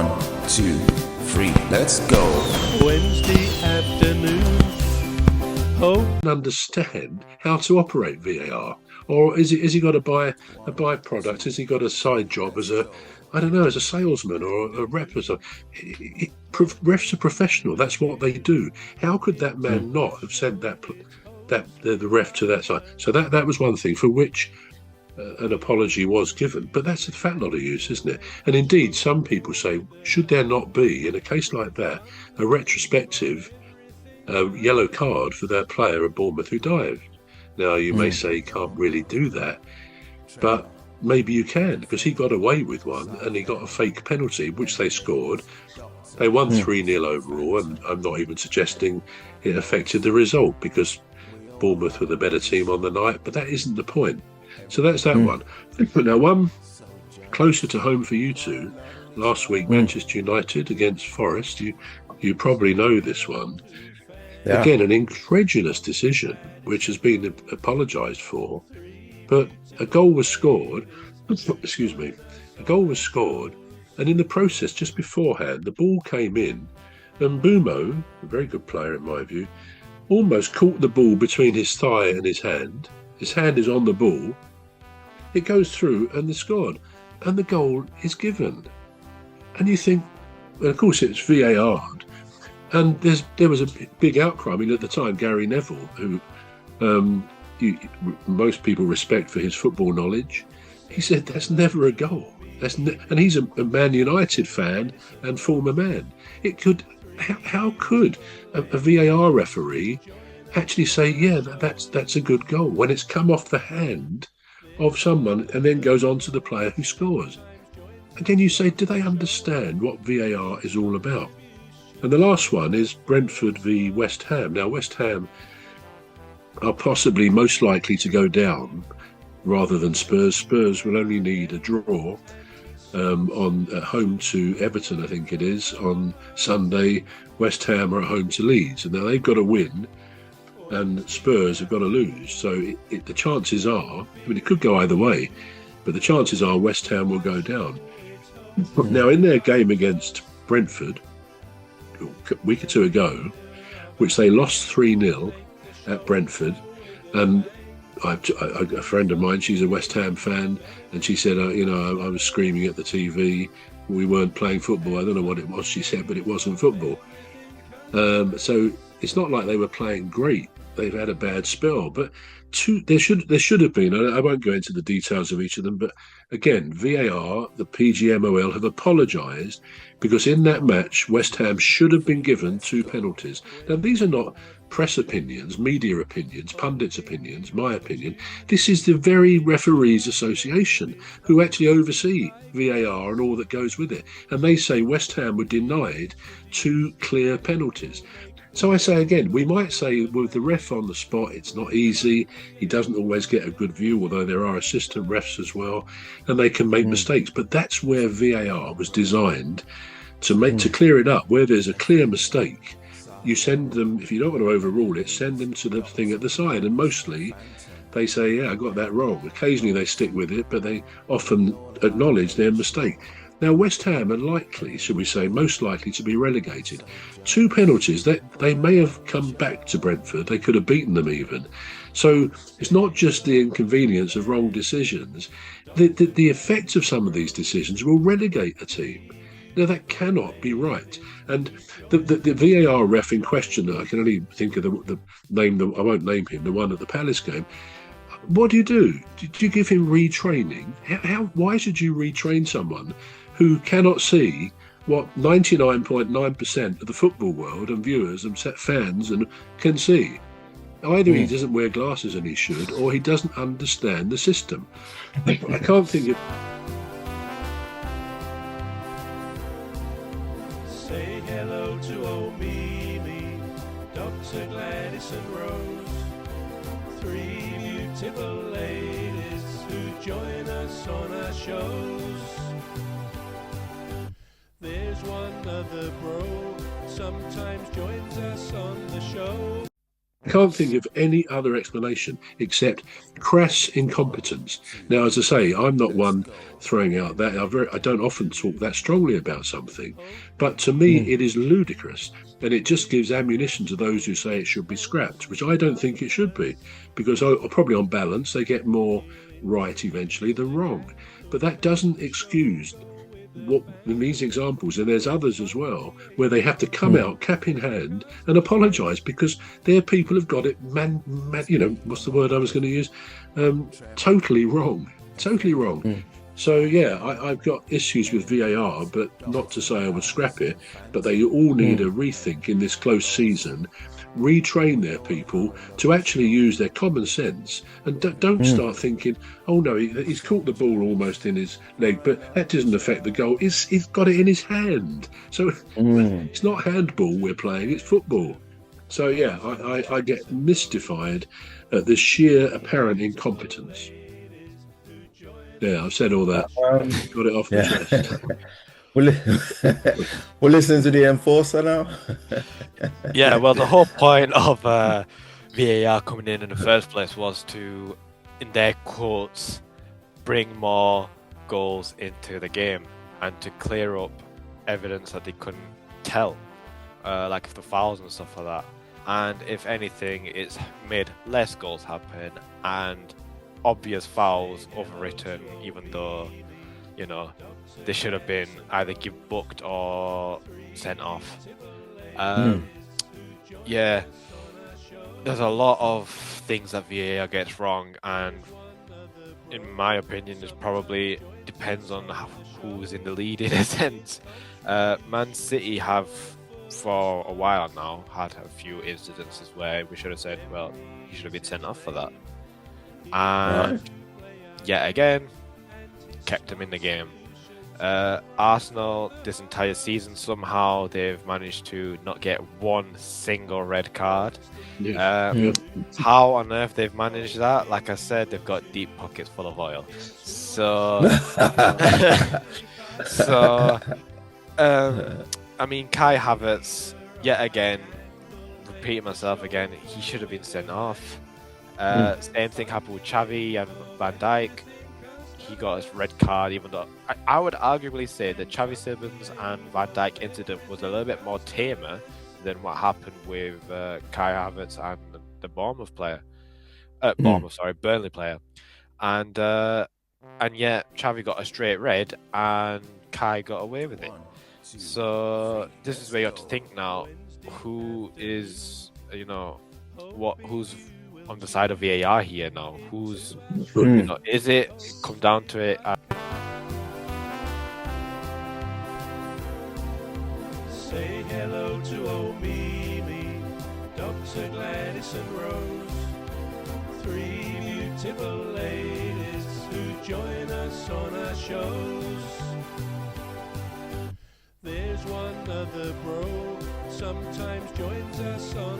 1, 2, 3, let's go. Wednesday afternoon. Understand how to operate VAR, or is he got to buy a byproduct? Has he got a side job as a salesman or a rep? Refs are professional. That's what they do. How could that man not have sent the ref to that side? So that was one thing for which an apology was given. But that's a fat lot of use, isn't it? And indeed, some people say, should there not be, in a case like that, a retrospective yellow card for that player at Bournemouth who dived? Now, you may say you can't really do that, but maybe you can, because he got away with one and he got a fake penalty, which they scored. They won 3-0 overall, and I'm not even suggesting it affected the result because Bournemouth were the better team on the night, but that isn't the point. So that's that one. Now, one closer to home for you two, last week, Manchester United against Forest. You probably know this one. Yeah. Again, an incredulous decision, which has been apologised for. But a goal was scored. Excuse me. A goal was scored, and in the process, just beforehand, the ball came in, and Bumo, a very good player in my view, almost caught the ball between his thigh and his hand. His hand is on the ball. It goes through, and they're scored, and the goal is given. And you think, and of course, it's VAR. And there was a big outcry. I mean, at the time, Gary Neville, who most people respect for his football knowledge, he said that's never a goal. And he's a Man United fan and former man. How could a VAR referee actually say, yeah, that's a good goal when it's come off the hand of someone and then goes on to the player who scores? Again, you say, do they understand what VAR is all about? And the last one is Brentford v West Ham. Now, West Ham are possibly most likely to go down rather than Spurs. Spurs will only need a draw at home to Everton, I think it is, on Sunday. West Ham are at home to Leeds. And now they've got to win and Spurs have got to lose. So the chances are, I mean, it could go either way, but the chances are West Ham will go down. Now, in their game against Brentford, a week or two ago, which they lost 3-0 at Brentford, and a friend of mine, she's a West Ham fan, and she said, I was screaming at the TV. We weren't playing football. I don't know what it was, she said, but it wasn't football. So it's not like they were playing great. They've had a bad spell, but there should have been. I won't go into the details of each of them, but again, VAR, the PGMOL have apologised because in that match, West Ham should have been given 2 penalties. Now, these are not press opinions, media opinions, pundits' opinions, my opinion. This is the very Referees Association who actually oversee VAR and all that goes with it. And they say West Ham were denied 2 clear penalties. So I say again, we might say with the ref on the spot, it's not easy. He doesn't always get a good view, although there are assistant refs as well, and they can make mistakes. But that's where VAR was designed to clear it up. Where there's a clear mistake, you send them, if you don't want to overrule it, send them to the thing at the side. And mostly they say, yeah, I got that wrong. Occasionally they stick with it, but they often acknowledge their mistake. Now, West Ham are likely, should we say, most likely to be relegated. 2 penalties, they may have come back to Brentford. They could have beaten them even. So it's not just the inconvenience of wrong decisions. The effect of some of these decisions will relegate a team. Now, that cannot be right. And the VAR ref in question, I can only think of the name, I won't name him, the one at the Palace game. What do? Do you give him retraining? Why should you retrain someone who cannot see what 99.9% of the football world and viewers and fans can see? Either he doesn't wear glasses and he should, or he doesn't understand the system. I can't think of... Say hello to old Mimi, Dr. Gladys and Rose, 3 beautiful ladies who join us on our shows. There's one other bro, sometimes joins us on the show. can't think of any other explanation except crass incompetence. Now, as I say, I'm not one throwing out that. I don't often talk that strongly about something, but to me, it is ludicrous, and it just gives ammunition to those who say it should be scrapped, which I don't think it should be, because probably on balance, they get more right eventually than wrong. But that doesn't excuse what in these examples, and there's others as well, where they have to come out cap in hand and apologise because their people have got it what's the word I was going to use, totally wrong. So yeah, I've got issues with VAR, but not to say I would scrap it, but they all need a rethink in this close season, retrain their people to actually use their common sense, and don't start thinking, oh no, he's caught the ball almost in his leg, but that doesn't affect the goal. He's got it in his hand. So it's not handball we're playing, it's football. So yeah, I get mystified at the sheer apparent incompetence. Yeah, I've said all that. Got it off the chest. We're listening to the enforcer now. Yeah, well, the whole point of VAR coming in the first place was to, in their quotes, bring more goals into the game and to clear up evidence that they couldn't tell, like the fouls and stuff like that. And if anything, it's made less goals happen and obvious fouls overwritten, even though, you know, they should have been either booked or sent off. Yeah, there's a lot of things that VAR gets wrong, and in my opinion, it probably depends on who's in the lead in a sense. Man City have, for a while now, had a few incidences where we should have said, well, he should have been sent off for that. And yet again, kept him in the game. Arsenal, this entire season, somehow they've managed to not get one single red card. How on earth they've managed that? Like I said, they've got deep pockets full of oil. So, I mean, Kai Havertz, yet again, repeating myself again, he should have been sent off. Same thing happened with Xavi and Van Dijk. He got his red card, even though I would arguably say that Xavi Simmons and Van Dijk incident was a little bit more tamer than what happened with Kai Havertz and the Bournemouth player. Burnley player. And yet Xavi got a straight red and Kai got away with it. So this is where you have to think now, who is, who's on the side of VAR here now? Who's, is it come down to it? Say hello to old Mimi, Dr. Gladys and Rose, three beautiful ladies who join us on our shows. There's one other bro, sometimes joins us on